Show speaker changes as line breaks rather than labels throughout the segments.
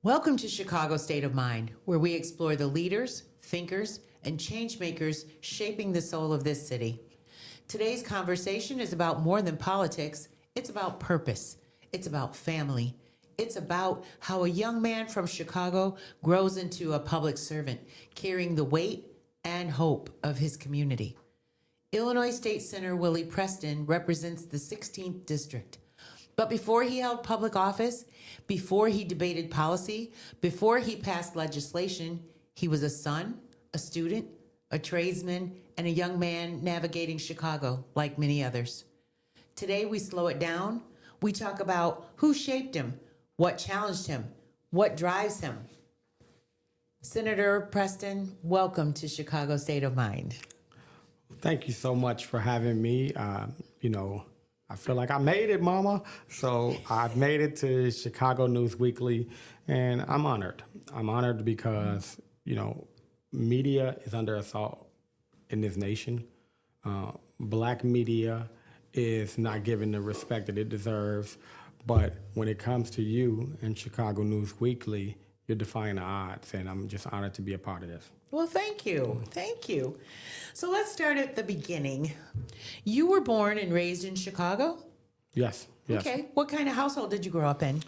Welcome to Chicago State of Mind, where we explore the leaders, thinkers, and change makers shaping the soul of this city. Today's conversation is about more than politics. It's about purpose. It's about family. It's about how a young man from Chicago grows into a public servant, carrying the weight and hope of his community. Illinois State Senator Willie Preston represents the 16th District. But before he held public office, before he debated policy, before he passed legislation, he was a son, a student, a tradesman, and a young man navigating Chicago like many others. Today we slow it down. We talk about who shaped him, what challenged him, what drives him. Senator Preston, welcome to Chicago State of Mind.
Thank you so much for having me. I feel like I made it, Mama. So I've made it to Chicago News Weekly, and I'm honored. I'm honored because, media is under assault in this nation. Black media is not given the respect that it deserves. But when it comes to you and Chicago News Weekly, you're defying the odds, and I'm just honored to be a part of this.
Well, thank you. Thank you. So let's start at the beginning. You were born and raised in Chicago?
Yes.
Okay. What kind of household did you grow up in?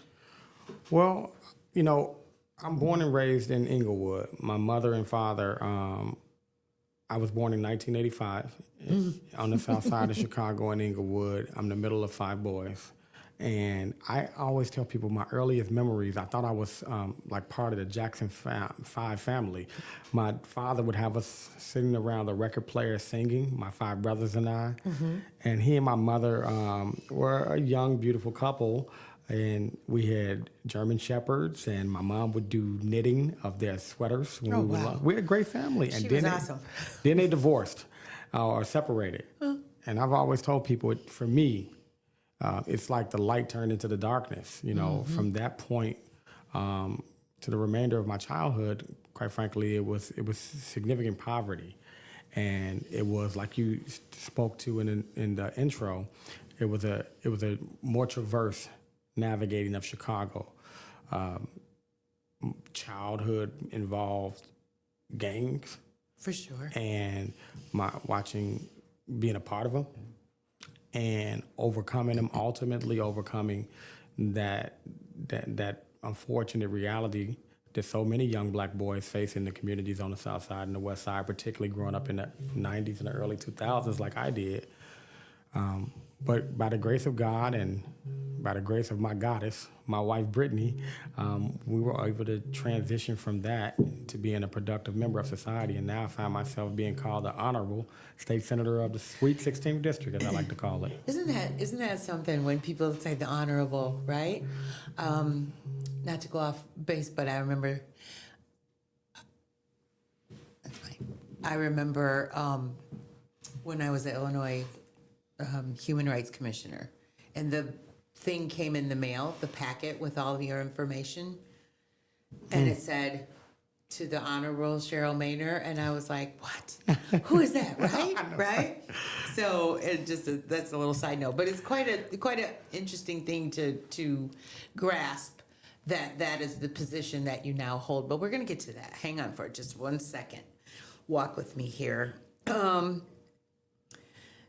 Well, I'm born and raised in Inglewood. My mother and father, I was born in 1985 on the south side of Chicago in Inglewood. I'm the middle of 5 boys. And I always tell people my earliest memories, I thought I was like part of the Jackson 5 family. My father would have us sitting around the record player singing, my 5 brothers and I. And he and my mother were a young, beautiful couple. And we had German Shepherds, and my mom would do knitting of their sweaters. When we had a great family.
She was awesome.
Then they divorced or separated. And I've always told people, for me, it's like the light turned into the darkness. From that point to the remainder of my childhood, quite frankly, it was significant poverty, and it was like you spoke to in the intro. It was a more traverse navigating of Chicago. Childhood involved gangs,
for sure,
and being a part of them. And overcoming them, ultimately overcoming that unfortunate reality that so many young black boys face in the communities on the south side and the west side, particularly growing up in the 90s and the early 2000s like I did. But by the grace of God and by the grace of my goddess, my wife Brittany, we were able to transition from that to being a productive member of society. And now I find myself being called the Honorable State Senator of the Sweet 16th District, as I like to call it.
Isn't that something when people say the Honorable, right? Not to go off base, but I remember when I was at Illinois Human Rights Commissioner, and the thing came in the mail, the packet with all of your information, and it said, to the Honorable Cheryl Maynor, and I was like, what? Who is that, right? Right? So that's a little side note, but it's quite a interesting thing to grasp that is the position that you now hold. But we're going to get to that. Hang on for just 1 second. Walk with me here.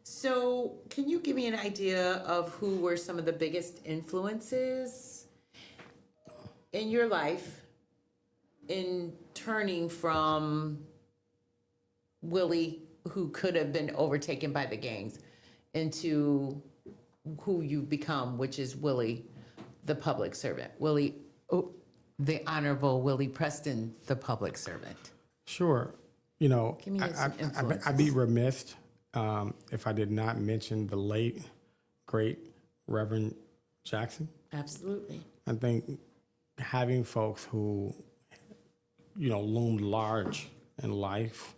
So can you give me an idea of who were some of the biggest influences in your life in turning from Willie, who could have been overtaken by the gangs, into who you've become, which is Willie, the public servant? The Honorable Willie Preston, the public servant.
Sure.
Give me some influences.
I'd be remiss if I did not mention the late, great Reverend Jackson.
Absolutely.
I think having folks who, loomed large in life,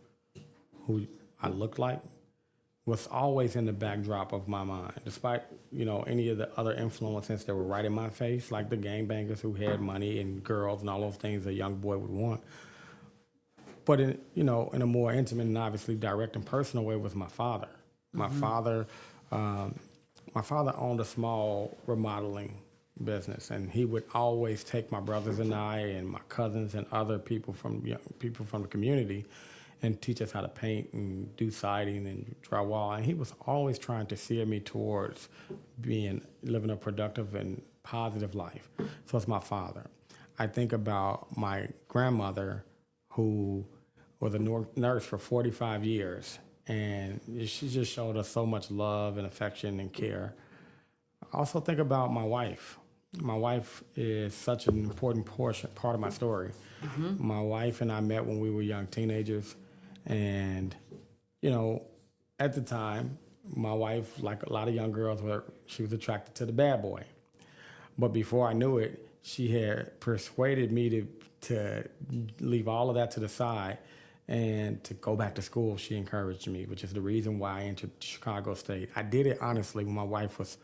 who I looked like, was always in the backdrop of my mind, despite, any of the other influences that were right in my face, like the gangbangers who had money and girls and all those things a young boy would want. But in a more intimate and obviously direct and personal way was my father. My father owned a small remodeling business, and he would always take my brothers and I and my cousins and other people from the community and teach us how to paint and do siding and drywall. And he was always trying to steer me towards living a productive and positive life. So it's my father. I think about my grandmother, who was a nurse for 45 years, and she just showed us so much love and affection and care. I also think about my wife. My wife is such an important part of my story. Mm-hmm. My wife and I met when we were young teenagers, and at the time, my wife, like a lot of young girls, she was attracted to the bad boy. But before I knew it, she had persuaded me to leave all of that to the side and to go back to school. She encouraged me, which is the reason why I entered Chicago State. I did it honestly when my wife was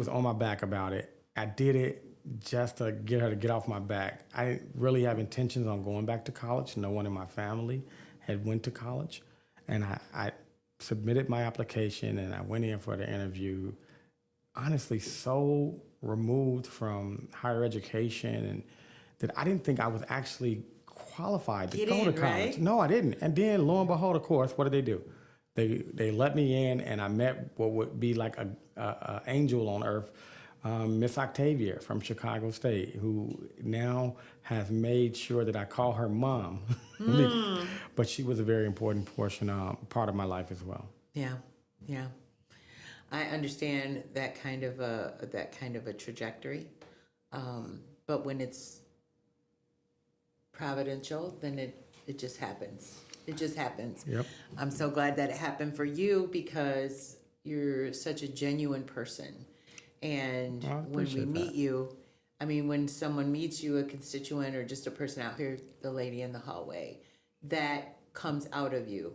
on my back about it. I did it just to get her to get off my back. I didn't really have intentions on going back to college. No one in my family had went to college. And I submitted my application and I went in for the interview, honestly so removed from higher education and that I didn't think I was actually qualified to go to college. Right? No, I didn't. And then lo and behold, of course, what did they do? They let me in and I met what would be like a angel on earth, Miss Octavia from Chicago State, who now has made sure that I call her mom. But she was a very important part of my life as well.
Yeah, yeah. I understand that kind of a trajectory, but when it's providential, then it just happens. It just happens.
Yep.
I'm so glad that it happened for you because you're such a genuine person. And when we meet you, I mean, when someone meets you, a constituent or just a person out here, the lady in the hallway, that comes out of you.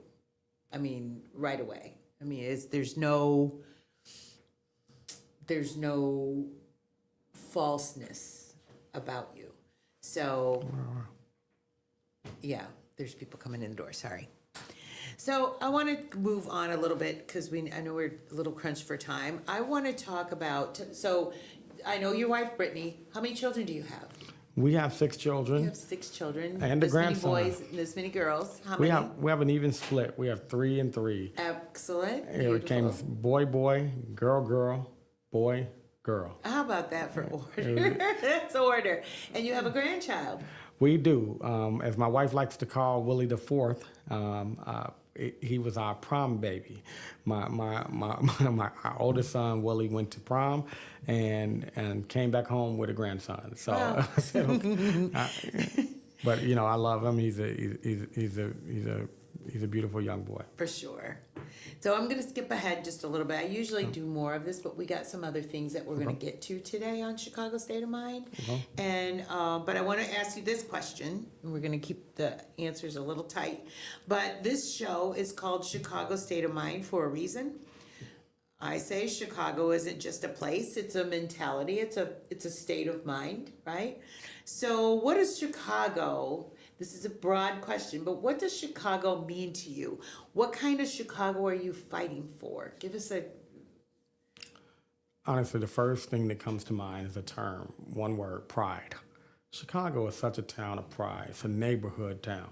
I mean, right away. I mean, there's no falseness about you. So, yeah, there's people coming in the door. Sorry. So I want to move on a little bit because I know we're a little crunched for time. I want to talk about, so I know your wife, Brittany. How many children do you have?
We have 6 children.
You have 6 children.
And a grandson.
This many boys, this many girls. How many?
We have an even split. We have 3 and 3.
Excellent.
It came boy, boy, girl, boy, girl.
How about that for order? That's order. And you have a grandchild.
We do. As my wife likes to call Willie the Fourth, he was our prom baby. Our oldest son Willie went to prom and came back home with a grandson. So,
wow.
I said, okay. But I love him. He's a beautiful young boy.
For sure. So I'm going to skip ahead just a little bit. I usually do more of this, but we got some other things that we're going to get to today on Chicago State of Mind. And but I want to ask you this question, and we're going to keep the answers a little tight. But this show is called Chicago State of Mind for a reason. I say Chicago isn't just a place; it's a mentality. It's a state of mind, right? So, what is Chicago? This is a broad question, but what does Chicago mean to you? What kind of Chicago are you fighting for? Give us a...
Honestly, the first thing that comes to mind is a term, one word, pride. Chicago is such a town of pride. It's a neighborhood town.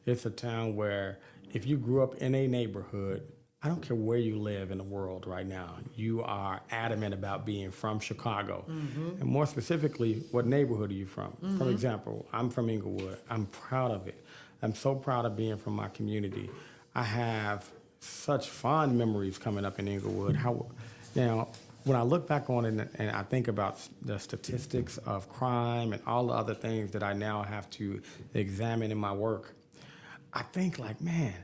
It's a town where if you grew up in a neighborhood, I don't care where you live in the world right now, you are adamant about being from Chicago. Mm-hmm. And more specifically, what neighborhood are you from? Mm-hmm. For example, I'm from Inglewood. I'm proud of it. I'm so proud of being from my community. I have such fond memories coming up in Inglewood. Now, when I look back on it and I think about the statistics of crime and all the other things that I now have to examine in my work, I think like, man,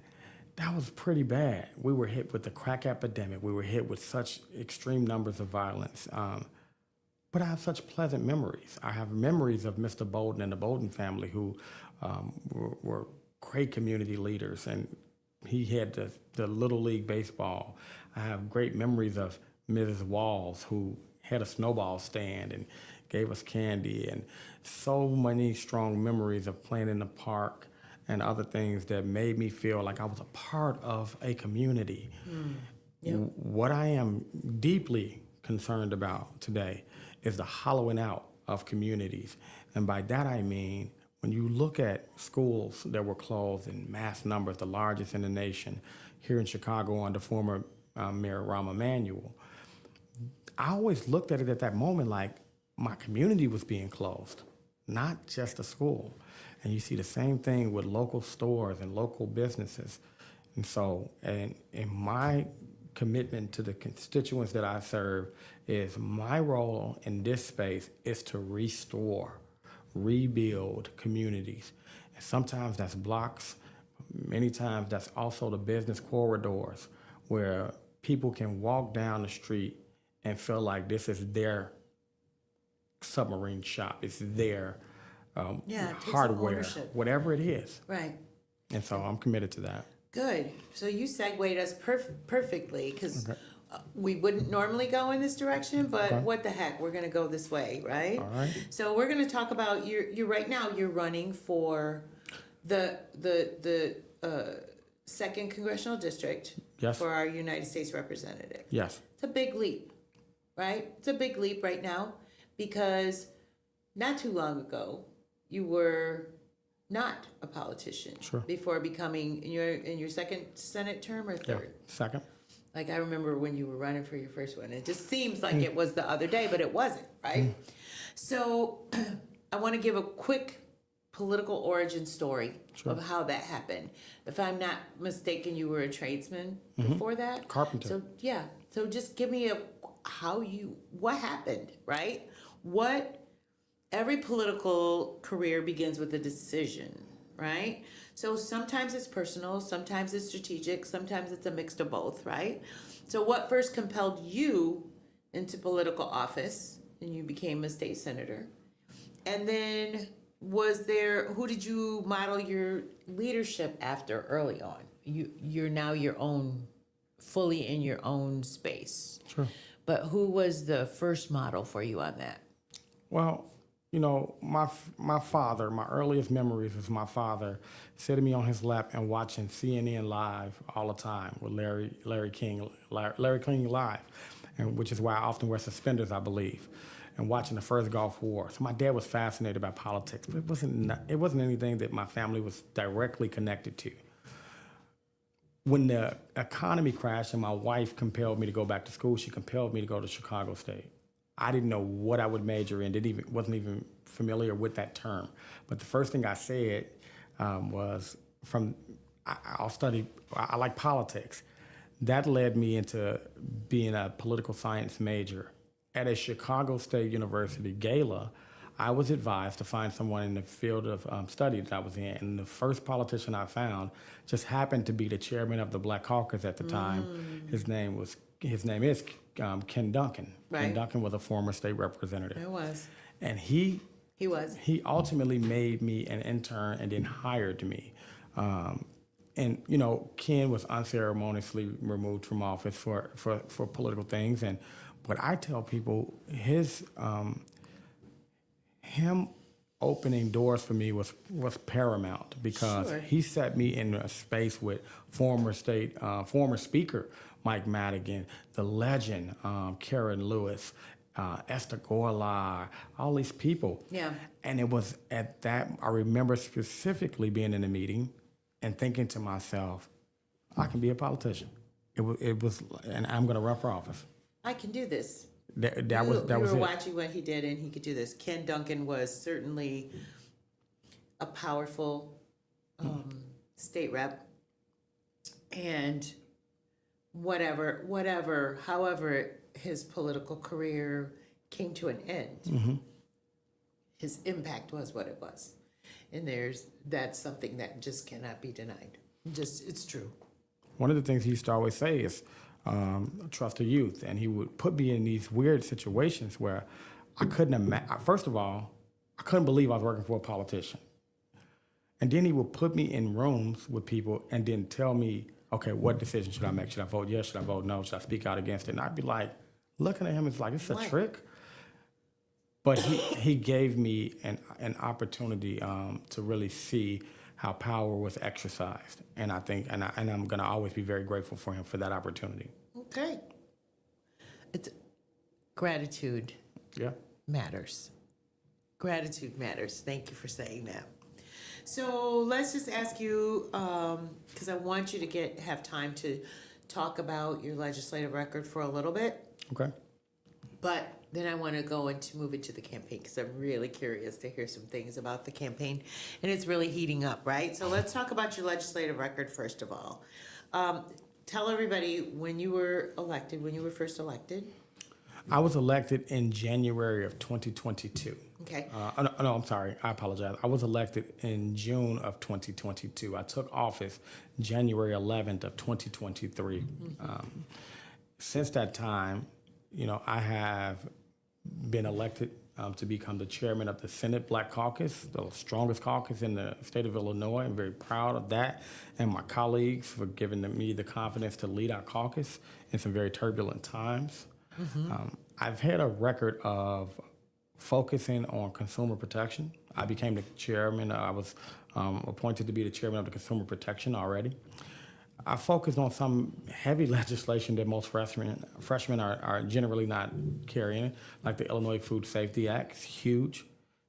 that was pretty bad. We were hit with the crack epidemic. We were hit with such extreme numbers of violence. But I have such pleasant memories. I have memories of Mr. Bolden and the Bolden family who were great community leaders. And he had the Little League baseball. I have great memories of Mrs. Walls, who had a snowball stand and gave us candy. And so many strong memories of playing in the park and other things that made me feel like I was a part of a community. What I am deeply concerned about today is the hollowing out of communities. And by that I mean, when you look at schools that were closed in mass numbers, the largest in the nation, here in Chicago under former Mayor Rahm Emanuel, I always looked at it at that moment like my community was being closed, not just a school. And you see the same thing with local stores and local businesses. And so, and in my commitment to the constituents that I serve is my role in this space is to restore, rebuild communities. And sometimes that's blocks, many times that's also the business corridors where people can walk down the street and feel like this is their submarine shop, it's their hardware, whatever it is.
Right.
And so I'm committed to that.
Good. So you segued us perfectly because we wouldn't normally go in this direction, but what the heck, we're going to go this way, right?
All right.
So we're going to talk about you're right now. You're running for the second congressional district
Yes.
for our United States representative.
Yes.
It's a big leap, right? It's a big leap right now because not too long ago you were not a politician.
Sure.
Before becoming in your second Senate term or third.
Yeah. Second.
Like I remember when you were running for your first one. It just seems like it was the other day, but it wasn't, right? So I want to give a quick political origin story of how that happened. If I'm not mistaken, you were a tradesman before that?
Carpenter.
So yeah. So just give me what happened, right? Every political career begins with a decision, right? So sometimes it's personal, sometimes it's strategic, sometimes it's a mix of both, right? So what first compelled you into political office and you became a state senator? And then who did you model your leadership after early on? You're now fully in your own space.
Sure.
But who was the first model for you on that?
Well, you know, my father, my earliest memories is my father sitting me on his lap and watching CNN Live all the time with Larry King Live, and which is why I often wear suspenders, I believe, and watching the first Gulf War. So my dad was fascinated by politics, but it wasn't anything that my family was directly connected to. When the economy crashed and my wife compelled me to go back to school, she compelled me to go to Chicago State. I didn't know what I would major in. Wasn't even familiar with that term. But the first thing I said was I like politics. That led me into being a political science major. At a Chicago State University gala, I was advised to find someone in the field of study that I was in. And the first politician I found just happened to be the chairman of the Black Caucus at the time. His name is Ken Duncan.
Right.
Ken Duncan was a former state representative.
It was.
And he
was.
He ultimately made me an intern and then hired me. And you know, Ken was unceremoniously removed from office for political things. And what I tell people, him opening doors for me was paramount because he set me in a space with former Speaker Mike Madigan, the legend Karen Lewis, Esther Gorlar, all these people. Yeah. And it was at that, I remember specifically being in a meeting and thinking to myself, I can be a politician. It was, and I'm going to run for office.
I can do this.
That
we
was
were
it.
Watching what he did, and he could do this. Ken Duncan was certainly a powerful state rep, and however his political career came to an end, his impact was what it was, and that's something that just cannot be denied. It's true.
One of the things he used to always say is, trust the youth. And he would put me in these weird situations where I couldn't first of all, I couldn't believe I was working for a politician. And then he would put me in rooms with people and then tell me, okay, what decision should I make? Should I vote yes? Should I vote no? Should I speak out against it? And I'd be like, looking at him, it's like, it's a trick. But he gave me an opportunity to really see how power was exercised. And I think, and I'm gonna always be very grateful for him for that opportunity.
Okay. It's gratitude.
Yeah.
matters. Gratitude matters. Thank you for saying that. So let's just ask you, because I want you to have time to talk about your legislative record for a little bit.
Okay.
But then I want to go into move into the campaign because I'm really curious to hear some things about the campaign, and it's really heating up, right? So let's talk about your legislative record first of all. Tell everybody when you were first elected.
I was elected in January of 2022.
Okay.
No, I'm sorry. I apologize. I was elected in June of 2022. I took office January 11th of 2023. Since that time, I have been elected to become the chairman of the Senate Black Caucus, the strongest caucus in the state of Illinois. I'm very proud of that, and my colleagues for giving me the confidence to lead our caucus in some very turbulent times. I've had a record of focusing on consumer protection. I became the chairman. I was appointed to be the chairman of the Consumer Protection already. I focused on some heavy legislation that most freshmen are generally not carrying, like the Illinois Food Safety Act. It's huge.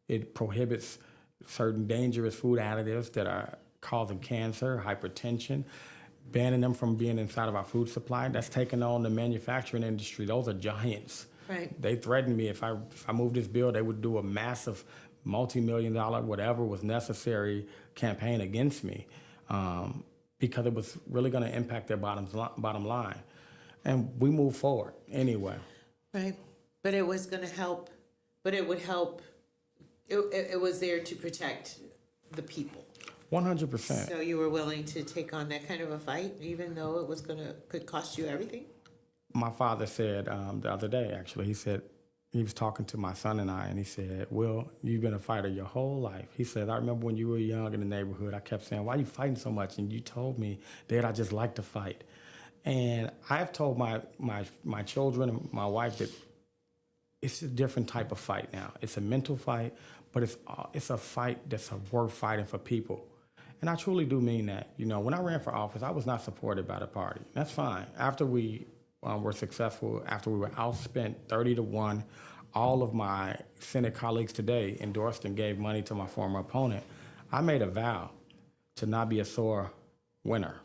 It prohibits certain dangerous food additives that are causing cancer, hypertension, banning them from being inside of our food supply. That's taken on the manufacturing industry. Those are giants.
Right.
They threatened me if I moved this bill, they would do a massive multi-million-dollar, whatever was necessary, campaign against me. Because it was really going to impact their bottom line. And we moved forward anyway.
Right. But it was going to help, but it would help, it was there to protect the people.
100%.
So you were willing to take on that kind of a fight, even though it was could cost you everything?
My father said the other day, actually, he said, he was talking to my son and I, and he said, Will, you've been a fighter your whole life. He said, I remember when you were young in the neighborhood, I kept saying, why are you fighting so much? And you told me, Dad, I just like to fight. And I've told my children and my wife that it's a different type of fight now. It's a mental fight, but it's a fight that's worth fighting for people. And I truly do mean that. When I ran for office, I was not supported by the party. That's fine. After we were successful, after we were outspent 30-1. All of my Senate colleagues today endorsed and gave money to my former opponent. I made a vow to not be a sore winner.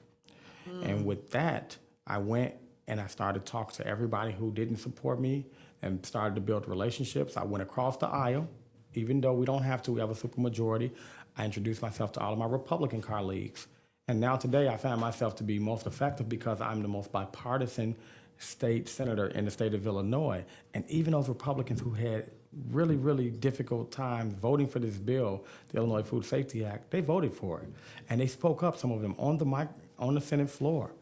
And with that, I went and I started to talk to everybody who didn't support me and started to build relationships. I went across the aisle. Even though we don't have to, we have a supermajority. I introduced myself to all of my Republican colleagues. And now today I find myself to be most effective because I'm the most bipartisan state senator in the state of Illinois. And even those Republicans who had really, really difficult times voting for this bill, the Illinois Food Safety Act, they voted for it. And they spoke up, some of them, on the Senate floor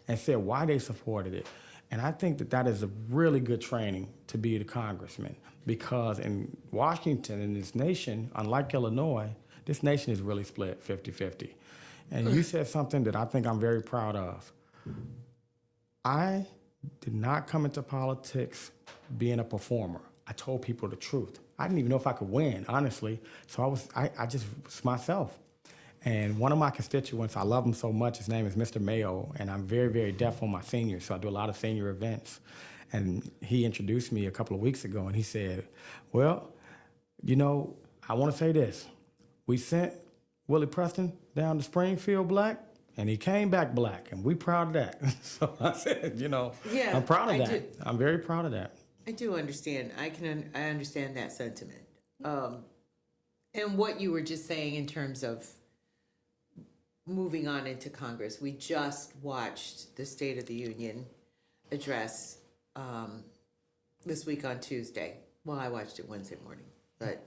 and said why they supported it. And I think that is a really good training to be the congressman, because in Washington, in this nation, unlike Illinois, this nation is really split 50-50. And you said something that I think I'm very proud of. I did not come into politics being a performer. I told people the truth. I didn't even know if I could win, honestly. So I just was myself. And one of my constituents, I love him so much, his name is Mr. Mayo, and I'm very, very deaf on my seniors, so I do a lot of senior events. And he introduced me a couple of weeks ago, and he said, well, I want to say this. We sent Willie Preston down to Springfield black, and he came back black, and we proud of that. So I said,
yeah,
I'm proud of that. I'm very proud of that.
I do understand. I understand that sentiment. And what you were just saying in terms of moving on into Congress, we just watched the State of the Union address this week on Tuesday. Well, I watched it Wednesday morning, but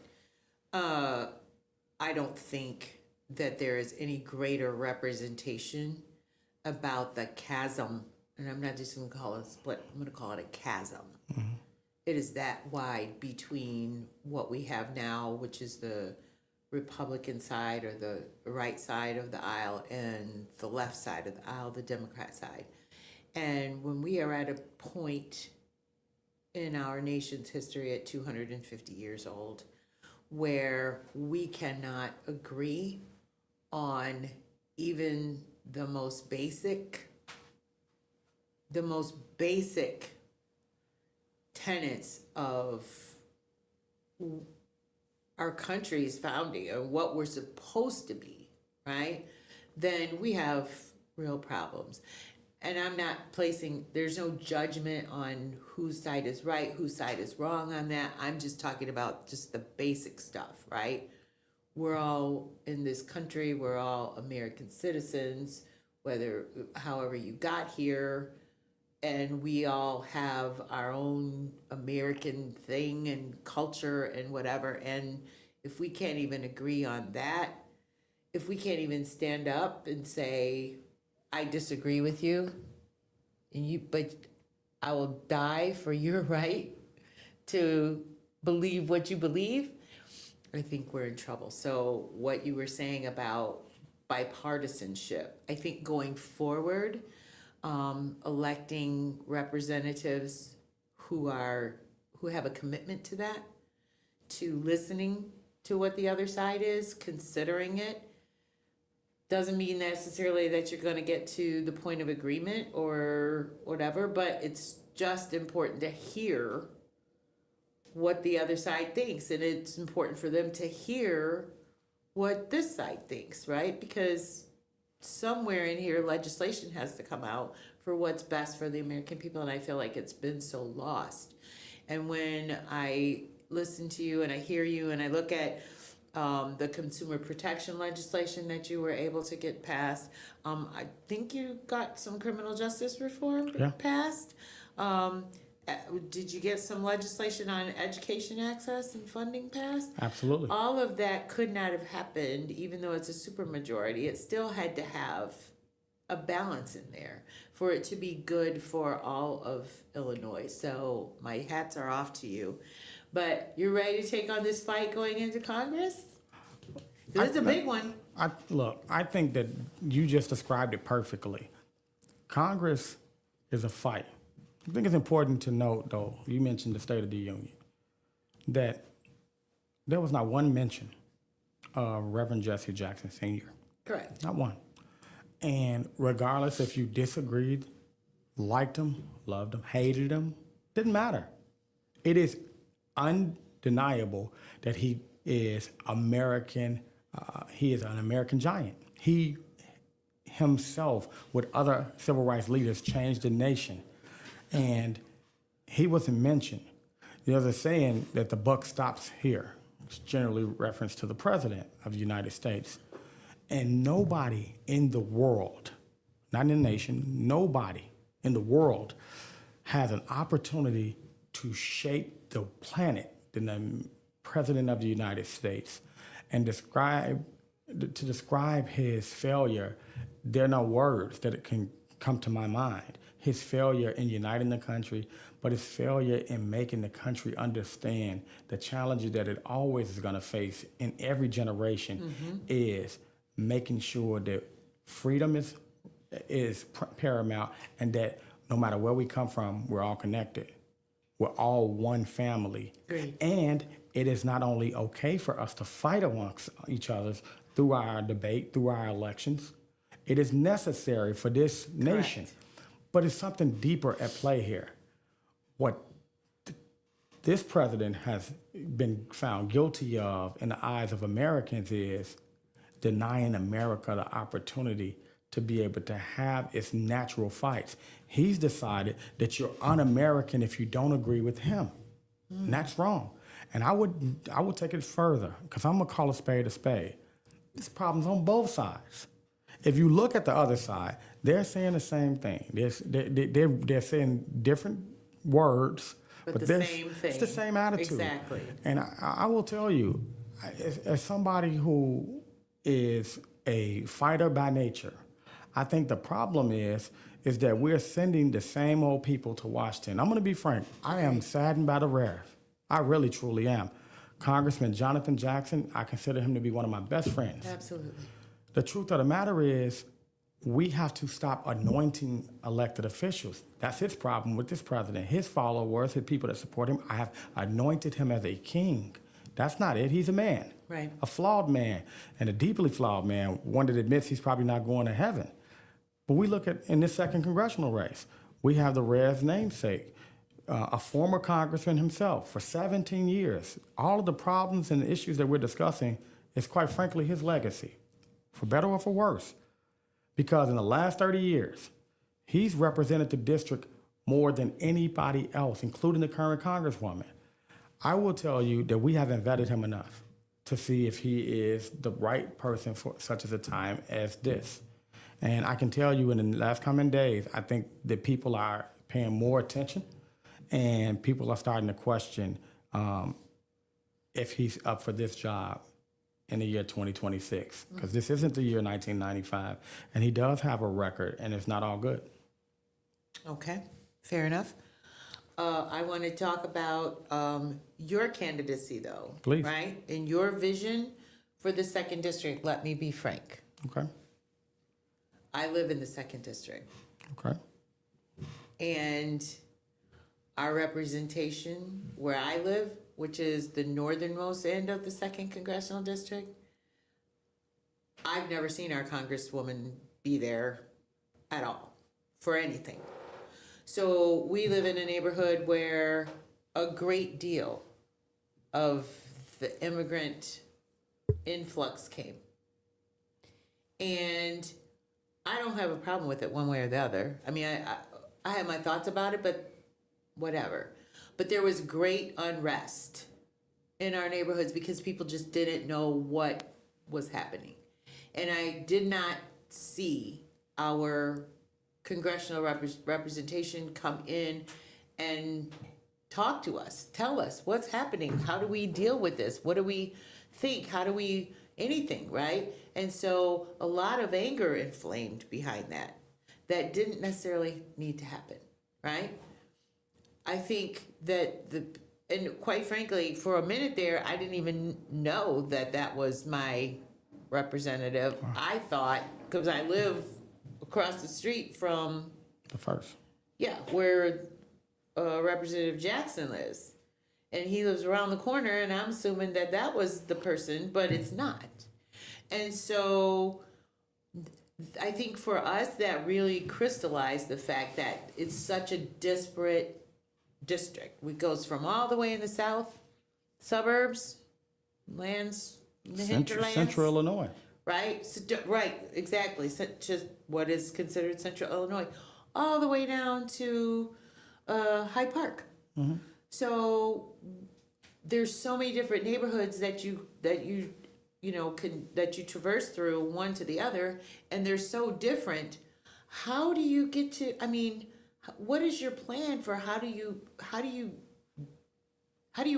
I don't think that there is any greater representation about the chasm, and I'm not just going to call it a split, I'm going to call it a chasm. Mm-hmm. It is that wide between what we have now, which is the Republican side or the right side of the aisle, and the left side of the aisle, the Democrat side. And when we are at a point in our nation's history at 250 years old where we cannot agree on even the most basic tenets of our country's founding or what we're supposed to be, right? Then we have real problems. And I'm not placing, there's no judgment on whose side is right, whose side is wrong on that. I'm just talking about just the basic stuff, right? We're all in this country, we're all American citizens, however you got here, and we all have our own American thing and culture and whatever. And if we can't even agree on that, if we can't even stand up and say, I disagree with you, but I will die for your right to believe what you believe, I think we're in trouble. So what you were saying about bipartisanship, I think going forward, electing representatives who have a commitment to that, to listening to what the other side is, considering it, doesn't mean necessarily that you're going to get to the point of agreement or whatever, but it's just important to hear what the other side thinks, and it's important for them to hear what this side thinks, right? Because somewhere in here legislation has to come out for what's best for the American people, and I feel like it's been so lost. And when I listen to you and I hear you and I look at the consumer protection legislation that you were able to get passed, I think you got some criminal justice reform passed. Did you get some legislation on education access and funding passed?
Absolutely.
All of that could not have happened, even though it's a supermajority. It still had to have a balance in there for it to be good for all of Illinois. So my hats are off to you. But you're ready to take on this fight going into Congress? It's a big one.
I think that you just described it perfectly. Congress is a fight. I think it's important to note, though, you mentioned the State of the Union, that there was not one mention of Reverend Jesse Jackson Sr.
Correct.
Not one. And regardless if you disagreed, liked him, loved him, hated him, didn't matter. It is undeniable that he is American. He is an American giant. He himself, with other civil rights leaders, changed the nation. And he wasn't mentioned. There's a saying that the buck stops here. It's generally reference to the President of the United States. And nobody in the world, not in the nation, nobody in the world has an opportunity to shape the planet than the President of the United States. And to describe his failure, there are no words that can come to my mind. His failure in uniting the country, but his failure in making the country understand the challenges that it always is going to face in every generation is making sure that freedom is paramount, and that no matter where we come from, we're all connected. We're all one family.
Great.
And it is not only okay for us to fight amongst each other through our debate, through our elections. It is necessary for this nation. But it's something deeper at play here. What this president has been found guilty of in the eyes of Americans is denying America the opportunity to be able to have its natural fights. He's decided that you're un-American if you don't agree with him. And that's wrong. And I would take it further, because I'm gonna call a spade a spade. There's problems on both sides. If you look at the other side, they're saying the same thing. They're saying different words,
but the same thing.
It's the same attitude.
Exactly.
And I will tell you, as somebody who is a fighter by nature, I think the problem is that we're sending the same old people to Washington. I'm going to be frank. I am saddened by the rev. I really, truly am. Congressman Jonathan Jackson, I consider him to be one of my best friends.
Absolutely.
The truth of the matter is, we have to stop anointing elected officials. That's his problem with this president. His followers, his people that support him, I have anointed him as a king. That's not it. He's a man.
Right.
A flawed man, and a deeply flawed man, one that admits he's probably not going to heaven. But we look at, in this second congressional race, we have the Rev's namesake, a former congressman himself for 17 years. All of the problems and issues that we're discussing is, quite frankly, his legacy, for better or for worse. Because in the last 30 years, he's represented the district more than anybody else, including the current congresswoman. I will tell you that we haven't vetted him enough to see if he is the right person for such as a time as this. And I can tell you in the last coming days, I think that people are paying more attention and people are starting to question if he's up for this job in the year 2026. Because this isn't the year 1995. And he does have a record, and it's not all good.
Okay, fair enough. I want to talk about your candidacy, though.
Please.
Right? And your vision for the second district. Let me be frank.
Okay.
I live in the second district.
Okay.
And our representation where I live, which is the northernmost end of the second congressional district, I've never seen our congresswoman be there at all for anything. So we live in a neighborhood where a great deal of the immigrant influx came. And I don't have a problem with it one way or the other. I mean, I have my thoughts about it, but whatever. But there was great unrest in our neighborhoods because people just didn't know what was happening. And I did not see our congressional representation come in and talk to us, tell us what's happening, how do we deal with this, what do we think, how do we, anything, right? And so a lot of anger inflamed behind that didn't necessarily need to happen, right? I think that and quite frankly, for a minute there, I didn't even know that was my representative. I thought, because I live across the street from
The first.
yeah, where Representative Jackson lives. And he lives around the corner, and I'm assuming that was the person, but it's not. And so I think for us, that really crystallized the fact that it's such a disparate district. It goes from all the way in the south, suburbs, lands, the hinterlands.
Central Illinois.
Right? Right, exactly. Just what is considered Central Illinois, all the way down to Hyde Park.
Mm-hmm.
So there's so many different neighborhoods that you traverse through one to the other, and they're so different. How do you get to? I mean, what is your plan for how do you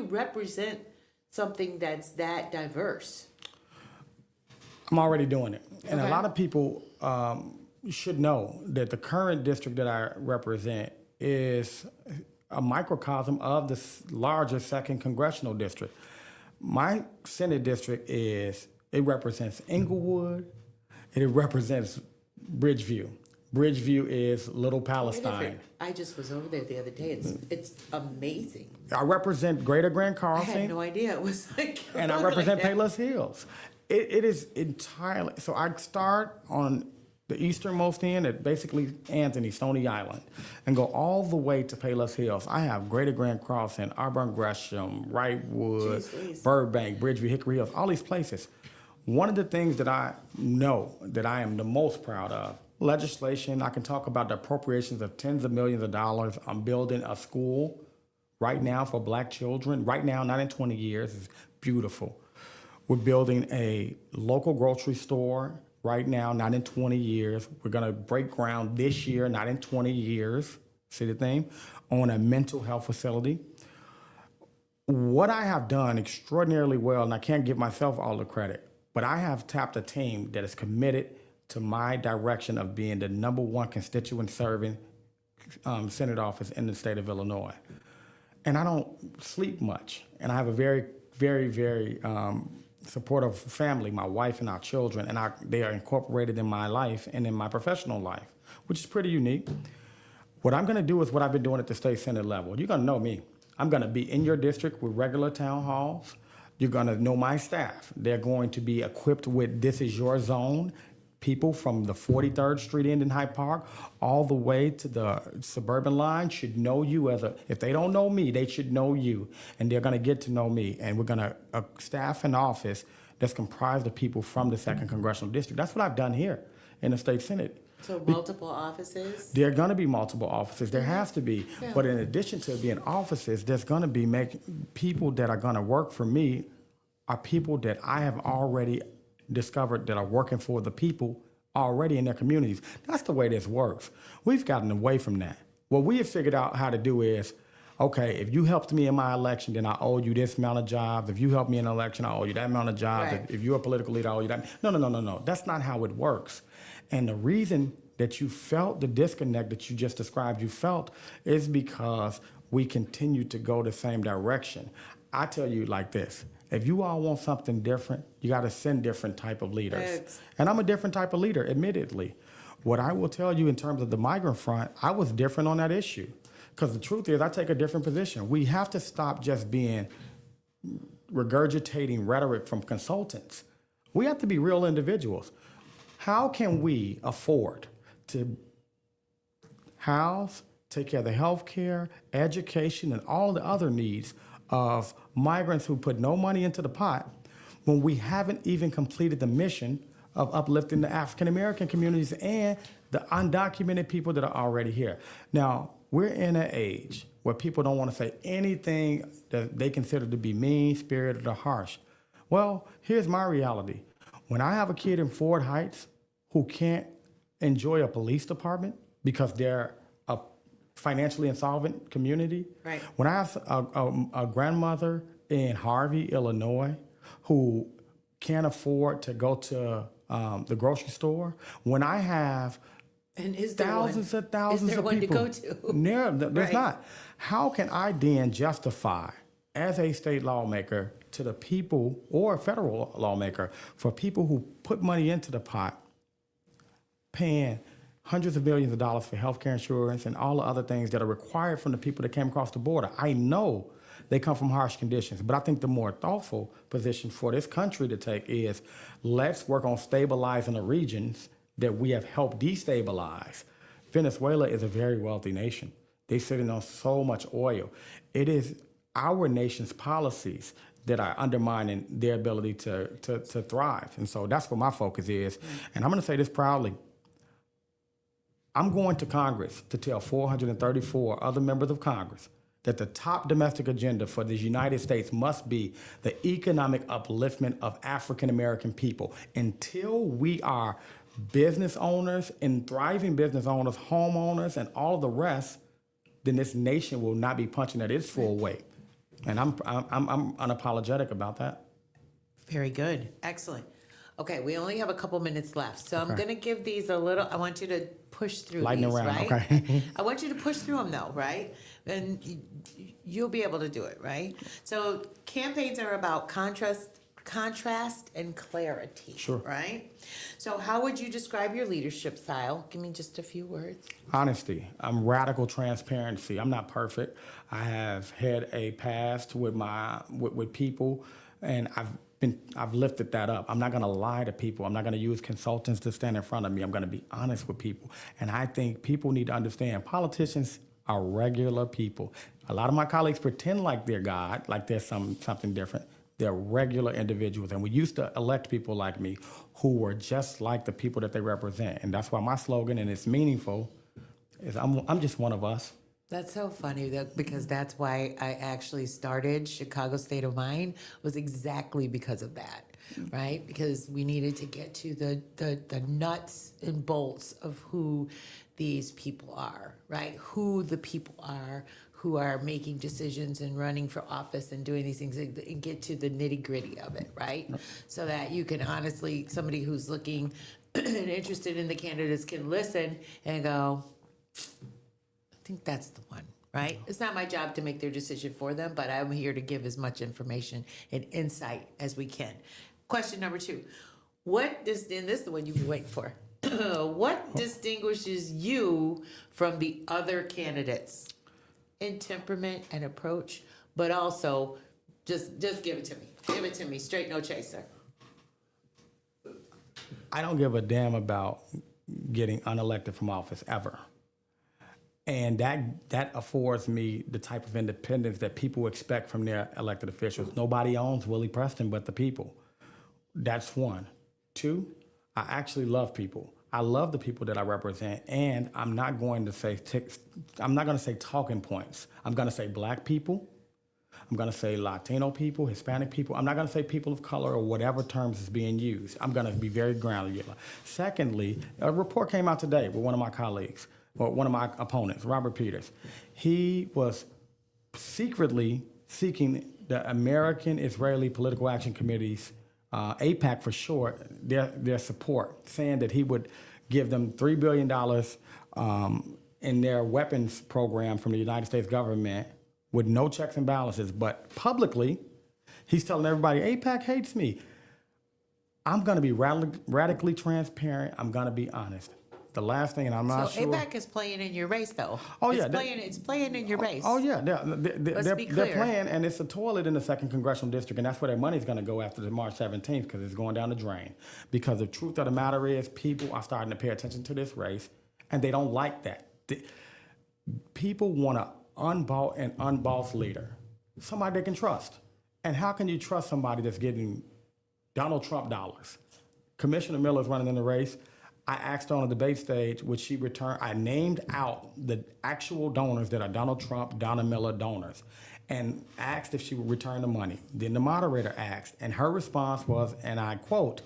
represent something that's that diverse?
I'm already doing it. And
Okay.
a lot of people should know that the current district that I represent is a microcosm of the larger second congressional district. My Senate district represents Inglewood, and it represents Bridgeview. Bridgeview is Little Palestine.
I just was over there the other day. It's amazing.
I represent Greater Grand
I
Carlson.
had no idea it was like.
And I represent Payless Hills. It is entirely, so I start on the easternmost end at basically Anthony, Stony Island, and go all the way to Payless Hills. I have Greater Grand Carlson, Auburn Gresham, Wrightwood,
Jeez.
Burbank, Bridgeview, Hickory Hills, all these places. One of the things that I know that I am the most proud of, legislation, I can talk about the appropriations of tens of millions of dollars. I'm building a school right now for black children. Right now, not in 20 years, it's beautiful. We're building a local grocery store right now, not in 20 years. We're gonna break ground this year, not in 20 years, see the thing, on a mental health facility. What I have done extraordinarily well, and I can't give myself all the credit, but I have tapped a team that is committed to my direction of being the #1 constituent serving Senate office in the state of Illinois. And I don't sleep much. And I have a very, very, very supportive family, my wife and our children, and they are incorporated in my life and in my professional life, which is pretty unique. What I'm gonna do is what I've been doing at the state Senate level. You're gonna know me. I'm gonna be in your district with regular town halls. You're gonna know my staff. They're going to be equipped with, this is your zone. People from the 43rd Street end in Hyde Park all the way to the suburban line should know you if they don't know me, they should know you, and they're going to get to know me. And we're going to staff an office that's comprised of people from the 2nd Congressional District. That's what I've done here in the state Senate.
So multiple offices?
There are going to be multiple offices. There has to be.
Yeah.
But in addition to being offices, there's going to be people that are going to work for me are people that I have already discovered that are working for the people already in their communities. That's the way this works. We've gotten away from that. What we have figured out how to do is, okay, if you helped me in my election, then I owe you this amount of jobs. If you helped me in an election, I owe you that amount of jobs.
Right.
If you're a political leader, I owe you that. No. That's not how it works. And the reason that you felt the disconnect that you just described you felt is because we continue to go the same direction. I tell you like this. If you all want something different, you got to send different type of leaders. And I'm a different type of leader, admittedly. What I will tell you in terms of the migrant front, I was different on that issue. Because the truth is, I take a different position. We have to stop just being regurgitating rhetoric from consultants. We have to be real individuals. How can we afford to house, take care of the health care, education, and all the other needs of migrants who put no money into the pot when we haven't even completed the mission of uplifting the African American communities and the undocumented people that are already here? Now, we're in an age where people don't want to say anything that they consider to be mean-spirited or harsh. Well, here's my reality. When I have a kid in Ford Heights who can't enjoy a police department because they're a financially insolvent community,
right.
When I have a grandmother in Harvey, Illinois, who can't afford to go to the grocery store, when I have thousands of thousands of people.
Is there one to go to?
No, there's
Right.
not. How can I then justify, as a state lawmaker, to the people, or a federal lawmaker, for people who put money into the pot, paying hundreds of millions of dollars for health care insurance and all the other things that are required from the people that came across the border? I know they come from harsh conditions, but I think the more thoughtful position for this country to take is, let's work on stabilizing the regions that we have helped destabilize. Venezuela is a very wealthy nation. They're sitting on so much oil. It is our nation's policies that are undermining their ability to thrive. And so that's where my focus is. And I'm going to say this proudly. I'm going to Congress to tell 434 other members of Congress that the top domestic agenda for the United States must be the economic upliftment of African American people. Until we are business owners and thriving business owners, homeowners, and all of the rest, then this nation will not be punching at its full weight. And I'm unapologetic about that.
Very good. Excellent. Okay, we only have a couple minutes left, so I'm
Okay.
going to give these a little. I want you to push through
Lightning
these,
round,
right?
okay.
I want you to push through them, though, right? And you'll be able to do it, right? So campaigns are about contrast and clarity,
Sure.
right? So how would you describe your leadership style? Give me just a few words.
Honesty. I'm radical transparency. I'm not perfect. I have had a past with with people, and I've lifted that up. I'm not going to lie to people. I'm not going to use consultants to stand in front of me. I'm going to be honest with people. And I think people need to understand politicians are regular people. A lot of my colleagues pretend like they're God, like there's something different. They're regular individuals. And we used to elect people like me who were just like the people that they represent. And that's why my slogan, and it's meaningful, is I'm just one of us.
That's so funny because that's why I actually started Chicago State of Mind, was exactly because of that, right? Because we needed to get to the nuts and bolts of who these people are, right? Who the people are who are making decisions and running for office and doing these things, and get to the nitty gritty of it, right? So that you can honestly, somebody who's looking and interested in the candidates can listen and go, I think that's the one, right? It's not my job to make their decision for them, but I'm here to give as much information and insight as we can. Question number 2. And this is the one you've been waiting for. What distinguishes you from the other candidates in temperament and approach, but also just give it to me. Give it to me, straight, no chaser.
I don't give a damn about getting unelected from office ever. And that affords me the type of independence that people expect from their elected officials. Nobody owns Willie Preston but the people. That's one. Two, I actually love people. I love the people that I represent, and I'm not going to say talking points. I'm going to say black people. I'm going to say Latino people, Hispanic people. I'm not going to say people of color or whatever terms is being used. I'm going to be very grounded. Secondly, a report came out today with one of my colleagues, or one of my opponents, Robert Peters. He was secretly seeking the American Israeli Political Action Committee's, AIPAC for short, their support, saying that he would give them $3 billion in their weapons program from the United States government with no checks and balances. But publicly, he's telling everybody, AIPAC hates me. I'm going to be radically transparent. I'm going to be honest. The last thing, and I'm not sure.
So AIPAC is playing in your race, though.
Oh, yeah.
It's playing in your race.
Oh, yeah. They're
be clear.
playing, and it's a toilet in the 2nd Congressional District, and that's where their money's going to go after the March 17th because it's going down the drain. Because the truth of the matter is people are starting to pay attention to this race, and they don't like that. People want an unbought and unbossed leader, somebody they can trust. And how can you trust somebody that's getting Donald Trump dollars? Commissioner Miller's running in the race. I asked her on a debate stage, would she return? I named out the actual donors that are Donald Trump, Donna Miller donors, and asked if she would return the money. Then the moderator asked, and her response was, and I quote,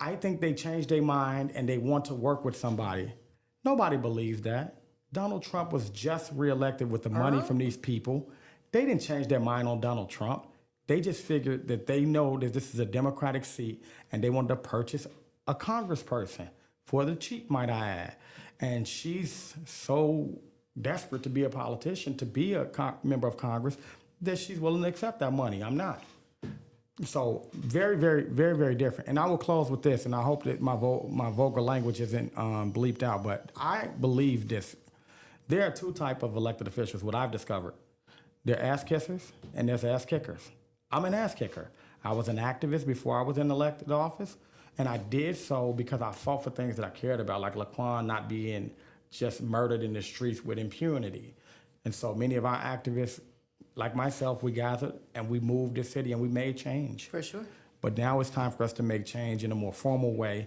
I think they changed their mind and they want to work with somebody. Nobody believes that. Donald Trump was just reelected with the money from these people. They didn't change their mind on Donald Trump. They just figured that they know that this is a Democratic seat and they wanted to purchase a congressperson. For the cheap, might I add. And she's so desperate to be a politician, to be a member of Congress, that she's willing to accept that money. I'm not. So very, very, very, very different. And I will close with this, and I hope that my vulgar language isn't bleeped out, but I believe this. There are two types of elected officials, what I've discovered. They're ass kissers, and there's ass kickers. I'm an ass kicker. I was an activist before I was in elected office. And I did so because I fought for things that I cared about, like Laquan not being just murdered in the streets with impunity. And so many of our activists, like myself, we gathered and we moved this city and we made change.
For sure.
But now it's time for us to make change in a more formal way,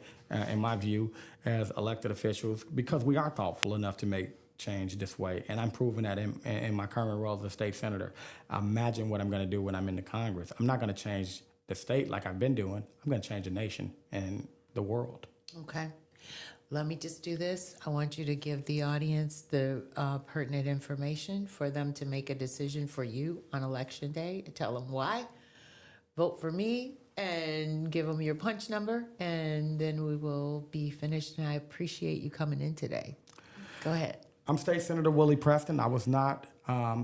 in my view, as elected officials, because we are thoughtful enough to make change this way. And I'm proving that in my current role as a state senator. Imagine what I'm going to do when I'm in the Congress. I'm not going to change the state like I've been doing. I'm going to change the nation and the world.
Okay. Let me just do this. I want you to give the audience the pertinent information for them to make a decision for you on Election Day. Tell them why. Vote for me and give them your punch number, and then we will be finished. And I appreciate you coming in today. Go ahead.
I'm State Senator Willie Preston. I was not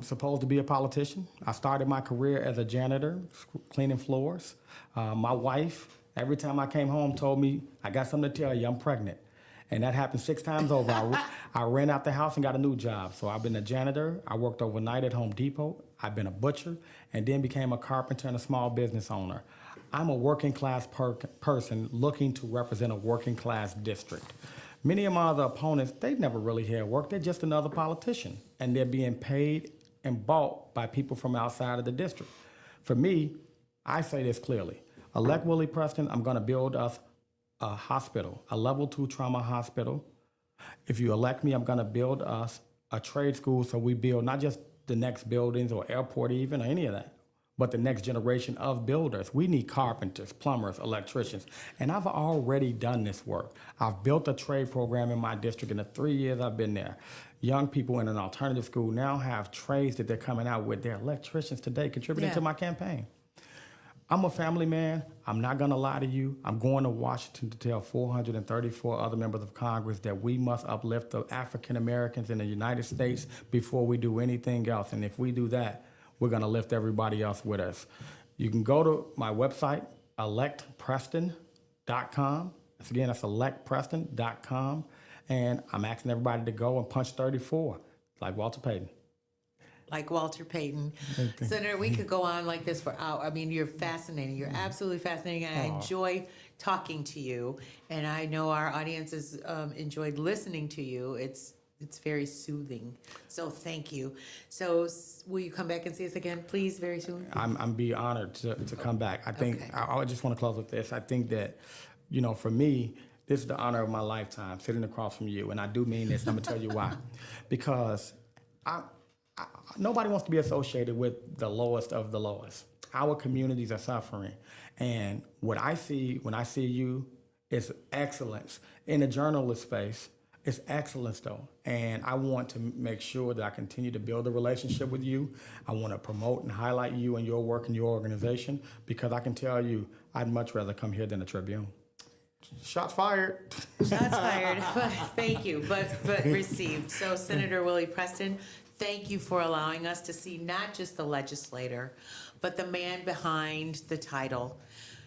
supposed to be a politician. I started my career as a janitor, cleaning floors. My wife, every time I came home, told me, I got something to tell you, I'm pregnant. And that happened 6 times over. I ran out the house and got a new job. So I've been a janitor. I worked overnight at Home Depot. I've been a butcher and then became a carpenter and a small business owner. I'm a working class person looking to represent a working class district. Many of my other opponents, they've never really had work. They're just another politician, and they're being paid and bought by people from outside of the district. For me, I say this clearly. Elect Willie Preston, I'm going to build us a hospital, a level 2 trauma hospital. If you elect me, I'm going to build us a trade school so we build not just the next buildings or airport even or any of that, but the next generation of builders. We need carpenters, plumbers, electricians, and I've already done this work. I've built a trade program in my district in the 3 years I've been there. Young people in an alternative school now have trades that they're coming out with. They're electricians today contributing to my campaign. I'm a family man. I'm not going to lie to you. I'm going to Washington to tell 434 other members of Congress that we must uplift the African Americans in the United States before we do anything else. And if we do that, we're going to lift everybody else with us. You can go to my website, electpreston.com. Again, that's electpreston.com. And I'm asking everybody to go and punch 34, like Walter Payton.
like Walter Payton. Senator, we could go on like this for hours. I mean, you're fascinating. You're absolutely fascinating. And I enjoy talking to you. And I know our audience has enjoyed listening to you. It's very soothing. So thank you. So will you come back and see us again, please, very soon?
I'm be honored to come back. I think
Okay.
I just want to close with this. I think that, you know, for me, this is the honor of my lifetime, sitting across from you, and I do mean this. And I'm gonna tell you why, because nobody wants to be associated with the lowest of the lowest. Our communities are suffering, and what I see when I see you is excellence in the journalist space. It's excellence, though, and I want to make sure that I continue to build a relationship with you. I want to promote and highlight you and your work and your organization, because I can tell you I'd much rather come here than the Tribune. Shots fired.
Shots fired. Thank you, but received. So Senator Willie Preston, thank you for allowing us to see not just the legislator, but the man behind the title.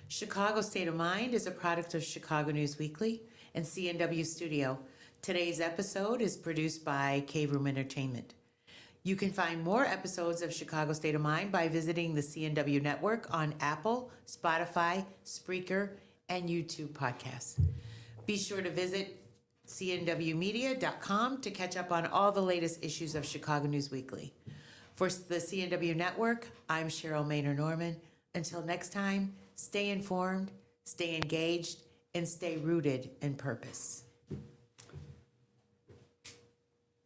Chicago State of Mind is a product of Chicago News Weekly and CNW Studio. Today's episode is produced by Cave Room Entertainment. You can find more episodes of Chicago State of Mind by visiting the CNW Network on Apple, Spotify, Spreaker, and YouTube podcasts. Be sure to visit cnwmedia.com to catch up on all the latest issues of Chicago News Weekly. For the CNW Network, I'm Cheryl Maynor Norman. Until next time, stay informed, stay engaged, and stay rooted in purpose.